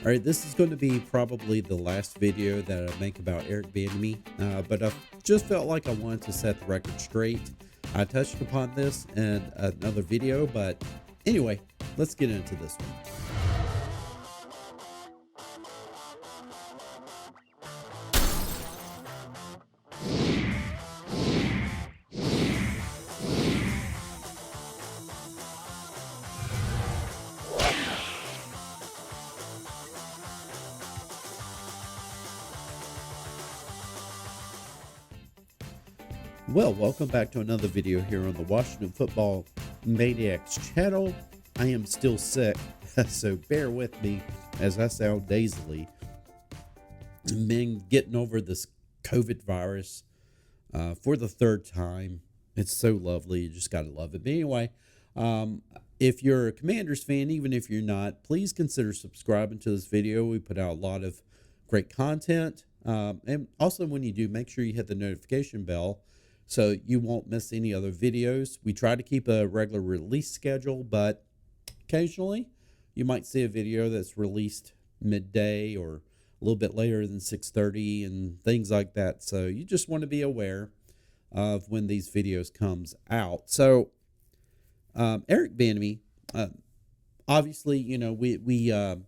All right, this is going to be probably the last video that I make about Eric Bieniemy, but I just felt like I wanted to set the record straight. I touched upon this in another video, but anyway, let's get into this one. Well, welcome back to another video here on the Washington Football Maniacs channel. I am still sick, so bear with me as I sound nasally. Been getting over this COVID virus for the third time. It's so lovely. You just got to love it. But anyway, if you're a Commanders fan, even if you're not, please consider subscribing to this video. We put out a lot of great content. And also when you do, make sure you hit the notification bell so you won't miss any other videos. We try to keep a regular release schedule, but occasionally you might see a video that's released midday or a little bit later than 6:30 and things like that. So you just want to be aware of when these videos comes out. So Eric Bieniemy, obviously, you know, we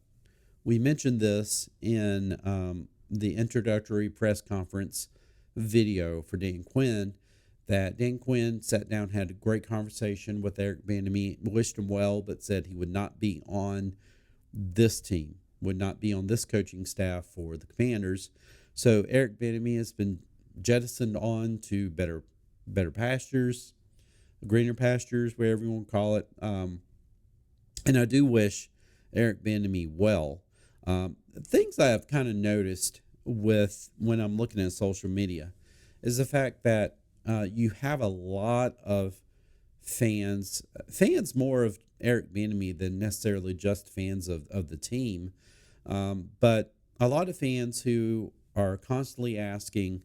mentioned this in the introductory press conference video for Dan Quinn, that Dan Quinn sat down, had a great conversation with Eric Bieniemy, wished him well, but said he would not be on this team, would not be on this coaching staff for the Commanders. So Eric Bieniemy has been jettisoned on to better pastures, greener pastures, whatever you want to call it. And I do wish Eric Bieniemy well. Things I have kind of noticed with when I'm looking at social media is the fact that you have a lot of fans more of Eric Bieniemy than necessarily just fans of the team, but a lot of fans who are constantly asking,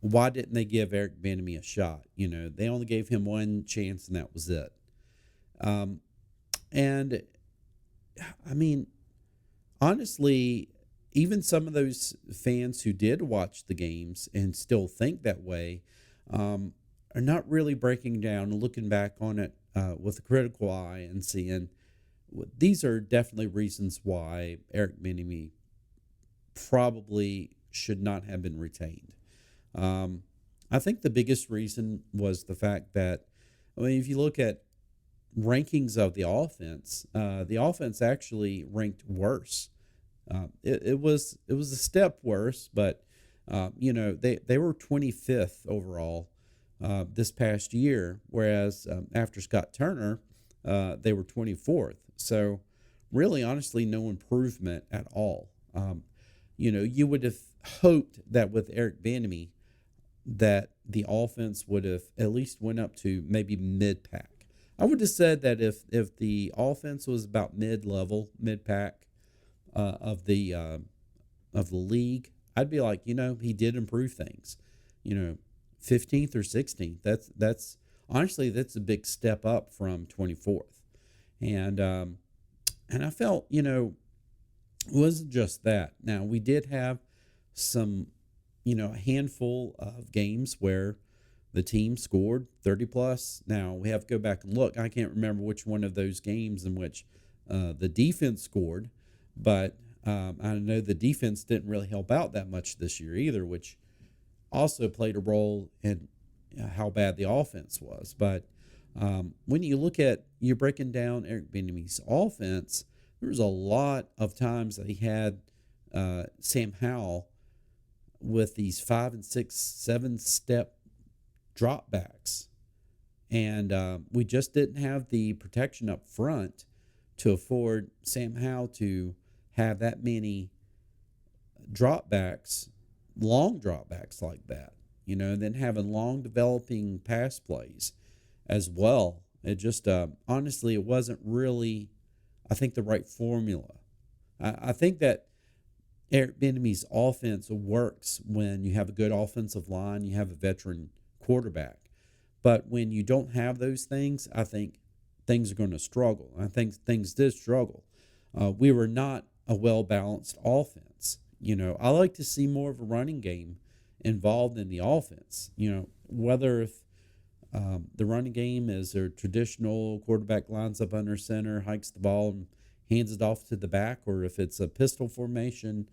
why didn't they give Eric Bieniemy a shot? You know, they only gave him one chance and that was it. And I mean, honestly, even some of those fans who did watch the games and still think that way are not really breaking down and looking back on it with a critical eye and seeing these are definitely reasons why Eric Bieniemy probably should not have been retained. I think the biggest reason was the fact that, I mean, if you look at rankings of the offense actually ranked worse. It was a step worse, but you know, they were 25th overall this past year, whereas after Scott Turner, they were 24th. So really, honestly, no improvement at all. You know, you would have hoped that with Eric Bieniemy that the offense would have at least went up to maybe mid-pack. I would have said that if the offense was about mid-pack of the league, I'd be like, you know, he did improve things. You know, 15th or 16th. That's honestly, that's a big step up from 24th. And I felt, you know, it wasn't just that. Now we did have some, you know, a handful of games where the team scored 30 plus. Now we have to go back and look. I can't remember which one of those games in which the defense scored, but I know the defense didn't really help out that much this year either, which also played a role in how bad the offense was. But when you look at, you're breaking down Eric Bieniemy's offense, there was a lot of times that he had Sam Howell with these 5 and 6, 7 step dropbacks. And we just didn't have the protection up front to afford Sam Howell to have that many dropbacks, long dropbacks like that, you know, and then having long developing pass plays as well. It just, honestly, it wasn't really, I think, the right formula. I think that Eric Bieniemy's offense works when you have a good offensive line, you have a veteran quarterback. But when you don't have those things, I think things are going to struggle. I think things did struggle. We were not a well balanced offense. I like to see more of a running game involved in the offense. Whether if the running game is their traditional quarterback lines up under center, hikes the ball, and hands it off to the back, or if it's a pistol formation,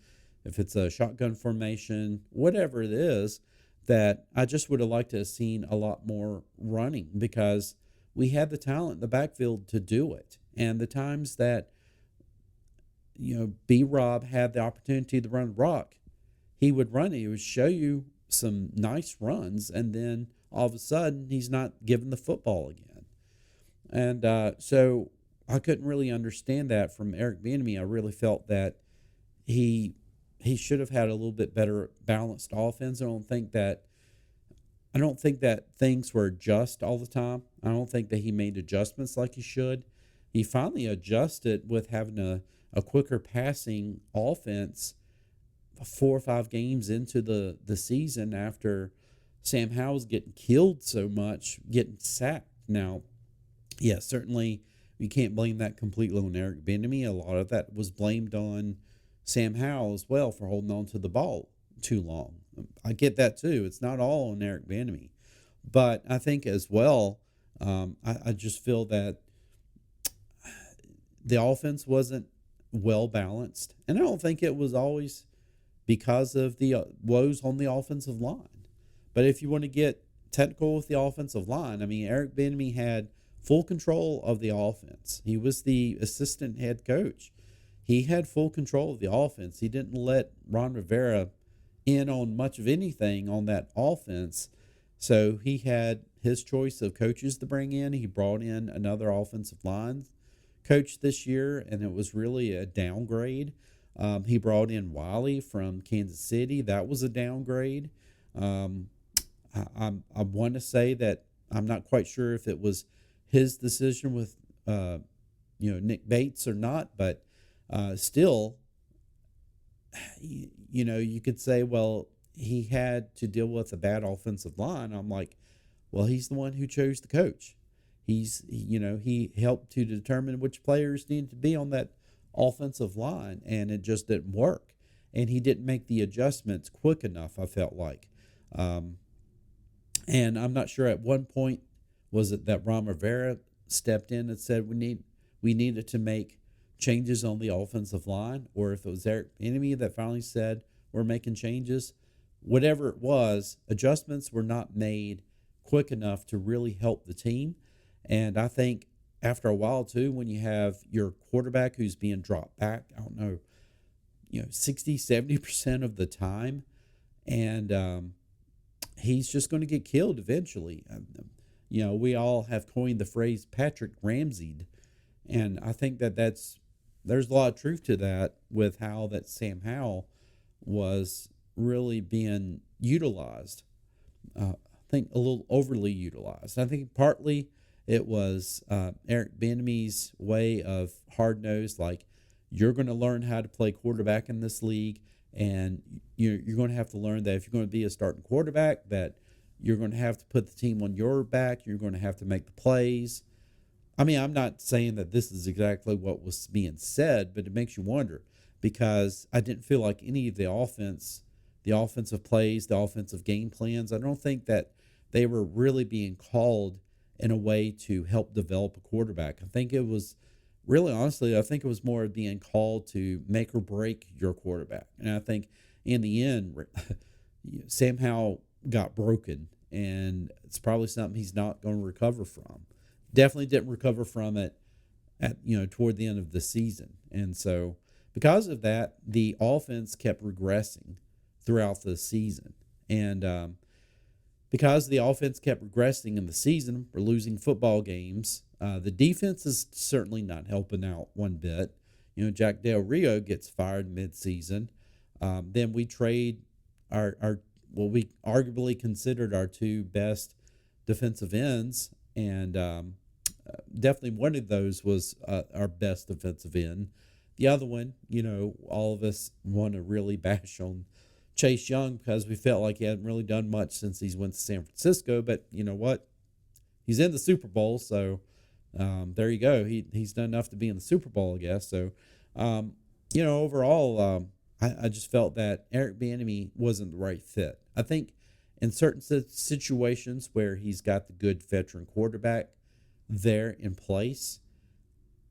if it's a shotgun formation, whatever it is, that I just would have liked to have seen a lot more running because we had the talent in the backfield to do it. And the times that, B Rob had the opportunity to run rock, he would run it. He would show you some nice runs, and then all of a sudden he's not given the football again. And so I couldn't really understand that from Eric Bieniemy. I really felt that he should have had a little bit better balanced offense. I don't think that things were just all the time. I don't think that he made adjustments like he should. He finally adjusted with having a quicker passing offense 4 or 5 games into the season after Sam Howell was getting killed so much, getting sacked. Now, yeah, certainly you can't blame that completely on Eric Bieniemy. A lot of that was blamed on Sam Howell as well for holding on to the ball too long. I get that too. It's not all on Eric Bieniemy. But I think as well, I just feel that the offense wasn't well balanced. And I don't think it was always because of the woes on the offensive line. But if you want to get technical with the offensive line, I mean, Eric Bieniemy had full control of the offense. He was the assistant head coach. He had full control of the offense. He didn't let Ron Rivera in on much of anything on that offense. So he had his choice of coaches to bring in. He brought in another offensive line coach this year, and it was really a downgrade. He brought in Wiley from Kansas City. That was a downgrade. I want to say that I'm not quite sure if it was his decision with Nick Bates or not, but still, you could say, well, he had to deal with a bad offensive line. I'm like, well, he's the one who chose the coach. He helped to determine which players needed to be on that offensive line, and it just didn't work. And he didn't make the adjustments quick enough, I felt like. And I'm not sure at one point was it that Ron Rivera stepped in and said we needed to make changes on the offensive line, or if it was Eric Bieniemy that finally said we're making changes. Whatever it was, adjustments were not made quick enough to really help the team. And I think after a while too, when you have your quarterback who's being dropped back, I don't know, 60-70% of the time, and he's just going to get killed eventually. We all have coined the phrase Patrick Ramsey'd, and I think there's a lot of truth to that with how that Sam Howell was really being utilized. I think a little overly utilized. I think partly it was Eric Bieniemy's way of hard-nosed, like, you're going to learn how to play quarterback in this league, and you're going to have to learn that if you're going to be a starting quarterback, that you're going to have to put the team on your back. You're going to have to make the plays. I mean, I'm not saying that this is exactly what was being said, but it makes you wonder, because I didn't feel like any of the offensive plays, the offensive game plans, I don't think that they were really being called in a way to help develop a quarterback. I think it was really, honestly, I think it was more being called to make or break your quarterback. And I think in the end, Sam Howell got broken, and it's probably something he's not going to recover from. Definitely didn't recover from it toward the end of the season. And so because of that, the offense kept regressing throughout the season. And because the offense kept regressing in the season, we're losing football games. The defense is certainly not helping out one bit. Jack Del Rio gets fired mid-season. Then we trade our what we arguably considered our two best defensive ends, and definitely one of those was our best defensive end. The other one, all of us want to really bash on Chase Young because we felt like he hadn't really done much since he's went to San Francisco. But you know what? He's in the Super Bowl, so there you go. He's done enough to be in the Super Bowl, I guess. So overall, I just felt that Eric Bieniemy wasn't the right fit. I think in certain situations where he's got the good veteran quarterback there in place,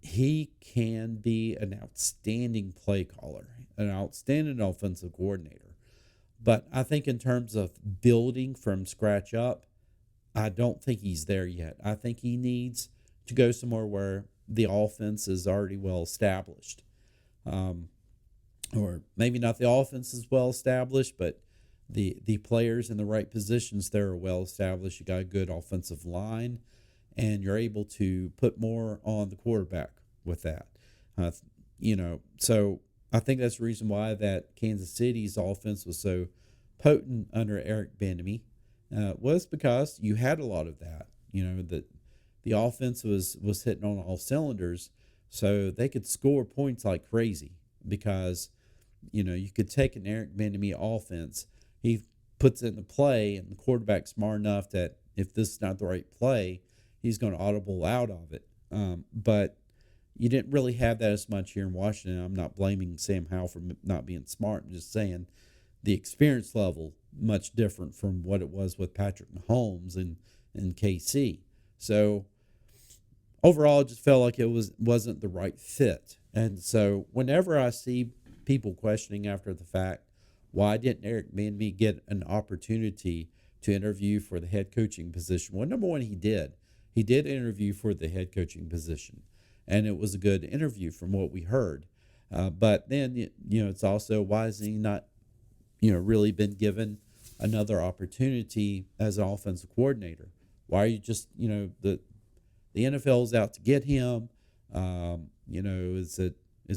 he can be an outstanding play caller, an outstanding offensive coordinator. But I think in terms of building from scratch up, I don't think he's there yet. I think he needs to go somewhere where the offense is already well established. Um, or maybe not the offense is well established, but the players in the right positions there are well established. You got a good offensive line, and you're able to put more on the quarterback with that. Uh, so I think that's the reason why that Kansas City's offense was so potent under Eric Bieniemy, was because you had a lot of that. That the offense was hitting on all cylinders, so they could score points like crazy because you could take an Eric Bieniemy offense, he puts it into play, and the quarterback's smart enough that if this is not the right play, he's going to audible out of it. But you didn't really have that as much here in Washington. I'm not blaming Sam Howell for not being smart. I'm just saying the experience level much different from what it was with Patrick Mahomes and KC. So overall, it just felt like it wasn't the right fit. And so whenever I see people questioning after the fact, why didn't Eric Bieniemy get an opportunity to interview for the head coaching position? Well, number one, he did. He did interview for the head coaching position, and it was a good interview from what we heard. But then, it's also why has he not, really been given another opportunity as an offensive coordinator? Why are you just, the NFL's out to get him? Is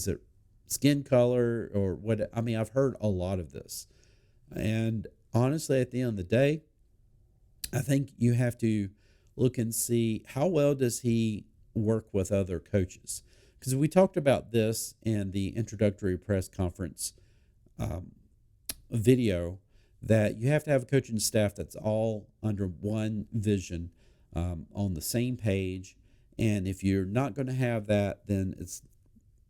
it skin color or what? I mean, I've heard a lot of this, and honestly, at the end of the day, I think you have to look and see how well does he work with other coaches, because we talked about this in the introductory press conference video, that you have to have a coaching staff that's all under one vision, on the same page, and if you're not going to have that, then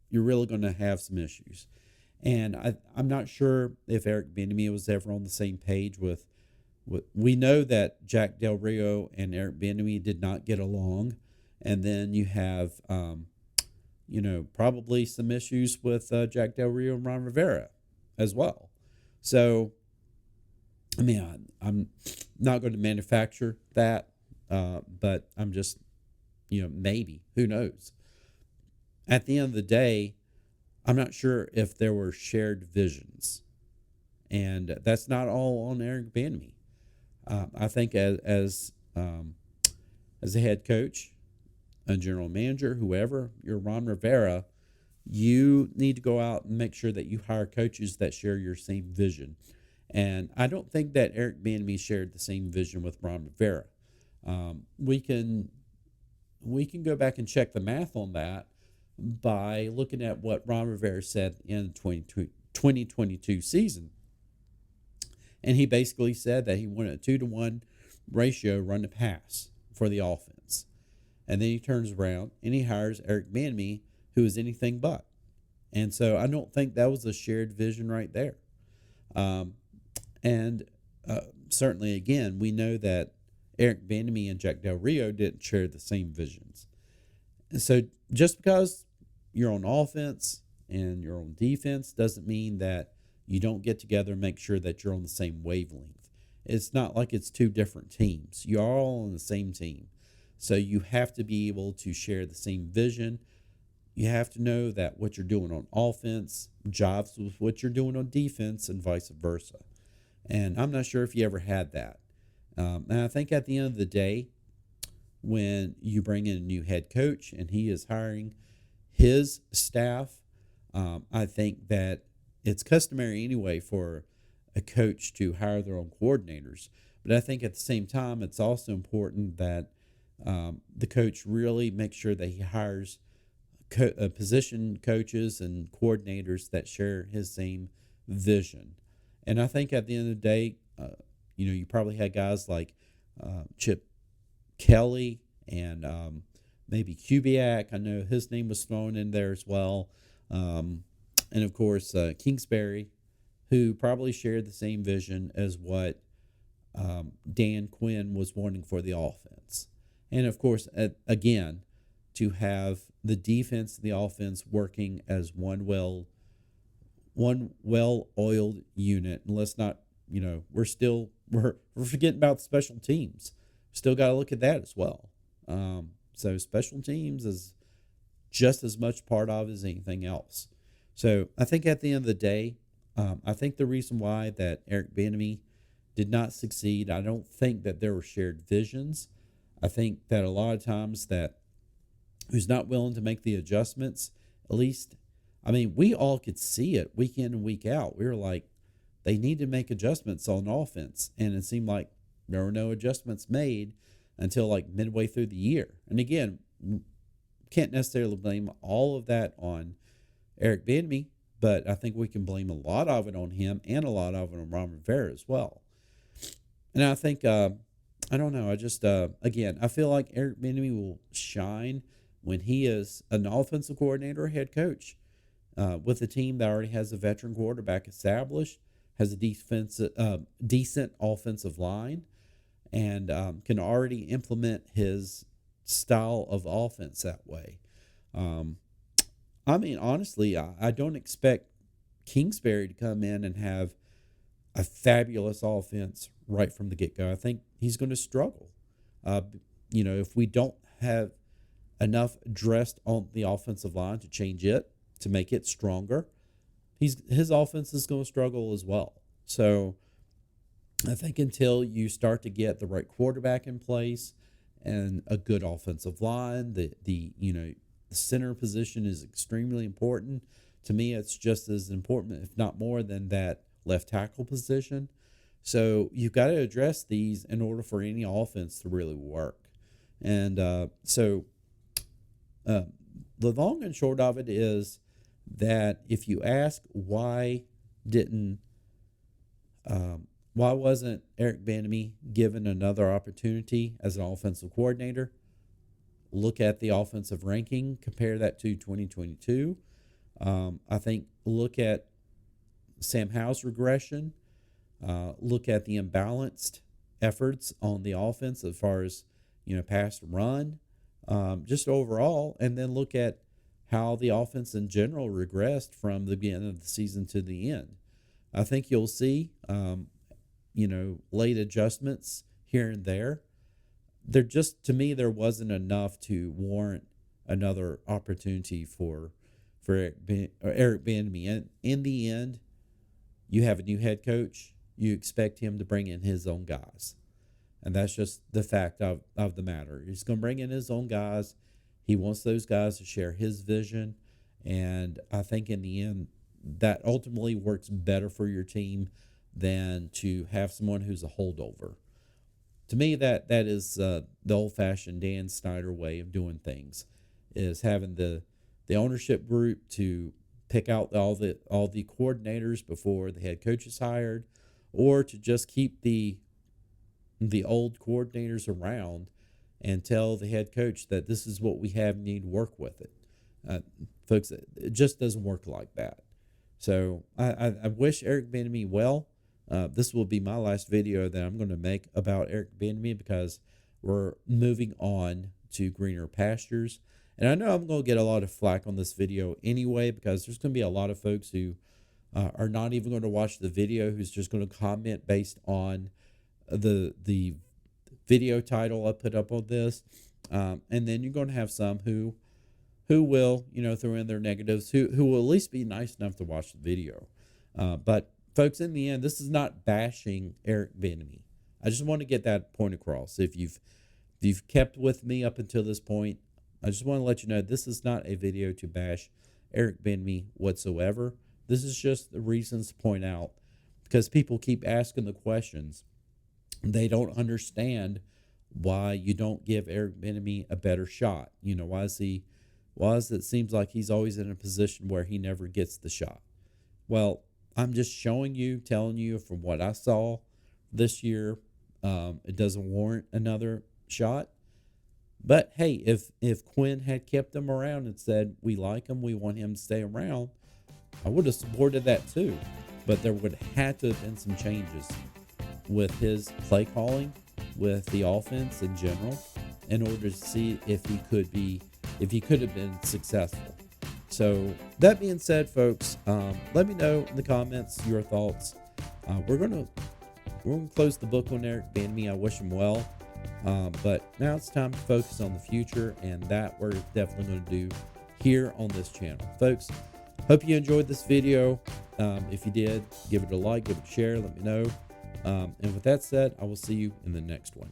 you're really going to have some issues. And I'm not sure if Eric Bieniemy was ever on the same page with. We know that Jack Del Rio and Eric Bieniemy did not get along, and then you have, probably some issues with Jack Del Rio and Ron Rivera as well. So, I mean, I'm not going to manufacture that, but I'm just, maybe, who knows? At the end of the day, I'm not sure if there were shared visions, and that's not all on Eric Bieniemy. I think as a head coach, a general manager, whoever, you're Ron Rivera, you need to go out and make sure that you hire coaches that share your same vision. And I don't think that Eric Bieniemy shared the same vision with Ron Rivera. We can go back and check the math on that by looking at what Ron Rivera said in the 2022 season. And he basically said that he wanted a 2-to-1 ratio run to pass for the offense. And then he turns around and he hires Eric Bieniemy, who is anything but. And so I don't think that was a shared vision right there. And certainly, again, we know that Eric Bieniemy and Jack Del Rio didn't share the same visions. And so just because you're on offense and you're on defense doesn't mean that you don't get together and make sure that you're on the same wavelength. It's not like it's two different teams. You're all on the same team. So you have to be able to share the same vision. You have to know that what you're doing on offense jives with what you're doing on defense and vice versa. And I'm not sure if you ever had that. And I think at the end of the day, when you bring in a new head coach and he is hiring his staff, I think that it's customary anyway for a coach to hire their own coordinators. But I think at the same time, it's also important that the coach really makes sure that he hires position coaches and coordinators that share his same vision. And I think at the end of the day, you probably had guys like Chip Kelly and maybe Kubiak. I know his name was thrown in there as well. and of course Kingsbury, who probably shared the same vision as what Dan Quinn was wanting for the offense. And of course, again, to have the defense and the offense working as one well-oiled unit. And let's not, we're forgetting about the special teams. Still got to look at that as well. So special teams is just as much part of as anything else. So I think at the end of the day, I think the reason why that Eric Bieniemy did not succeed, I don't think that there were shared visions. I think that a lot of times that who's not willing to make the adjustments, at least, I mean, we all could see it week in and week out. We were like, they need to make adjustments on offense. And it seemed like there were no adjustments made until like midway through the year. And again, can't necessarily blame all of that on Eric Bieniemy, but I think we can blame a lot of it on him and a lot of it on Ron Rivera as well. And I think, I don't know, I just, again, I feel like Eric Bieniemy will shine when he is an offensive coordinator or head coach with a team that already has a veteran quarterback established, has a decent offensive line, and can already implement his style of offense that way. I mean, honestly, I don't expect Kingsbury to come in and have a fabulous offense right from the get-go. I think he's going to struggle. If we don't have enough dressed on the offensive line to change it, to make it stronger, his offense is going to struggle as well. So I think until you start to get the right quarterback in place and a good offensive line, the center position is extremely important. To me, it's just as important, if not more, than that left tackle position. So you've got to address these in order for any offense to really work. And the long and short of it is that if you ask why wasn't Eric Bieniemy given another opportunity as an offensive coordinator, look at the offensive ranking, compare that to 2022. I think look at Sam Howell's regression, look at the imbalanced efforts on the offense as far as pass run, just overall, and then look at how the offense in general regressed from the beginning of the season to the end. I think you'll see, late adjustments here and there. To me, there wasn't enough to warrant another opportunity for Eric Bieniemy. And in the end, you have a new head coach. You expect him to bring in his own guys. And that's just the fact of the matter. He's going to bring in his own guys. He wants those guys to share his vision. And I think in the end, that ultimately works better for your team than to have someone who's a holdover. To me, that is the old-fashioned Dan Snyder way of doing things, is having the ownership group to pick out all the coordinators before the head coach is hired, or to just keep the old coordinators around and tell the head coach that this is what we have, need to work with it. Folks, it just doesn't work like that. So I wish Eric Bieniemy well. This will be my last video that I'm going to make about Eric Bieniemy because we're moving on to greener pastures. And I know I'm going to get a lot of flack on this video anyway because there's going to be a lot of folks who are not even going to watch the video, who's just going to comment based on the video title I put up on this. And then you're going to have some who will, throw in their negatives, who will at least be nice enough to watch the video. But folks, in the end, this is not bashing Eric Bieniemy. I just want to get that point across. If you've kept with me up until this point, I just want to let you know this is not a video to bash Eric Bieniemy whatsoever. This is just the reasons to point out, because people keep asking the questions. They don't understand why you don't give Eric Bieniemy a better shot. Why is it seems like he's always in a position where he never gets the shot? Well, I'm just showing you, telling you from what I saw this year, it doesn't warrant another shot. But hey, if Quinn had kept him around and said, we like him, we want him to stay around, I would have supported that too, but there would have had to have been some changes with his play calling, with the offense in general, in order to see if he could have been successful. So that being said, folks, let me know in the comments your thoughts. We're gonna close the book on Eric Bieniemy. I wish him well, but now it's time to focus on the future, and that we're definitely going to do here on this channel, folks. Hope you enjoyed this video. If you did, give it a like, give it a share, let me know. And with that said, I will see you in the next one.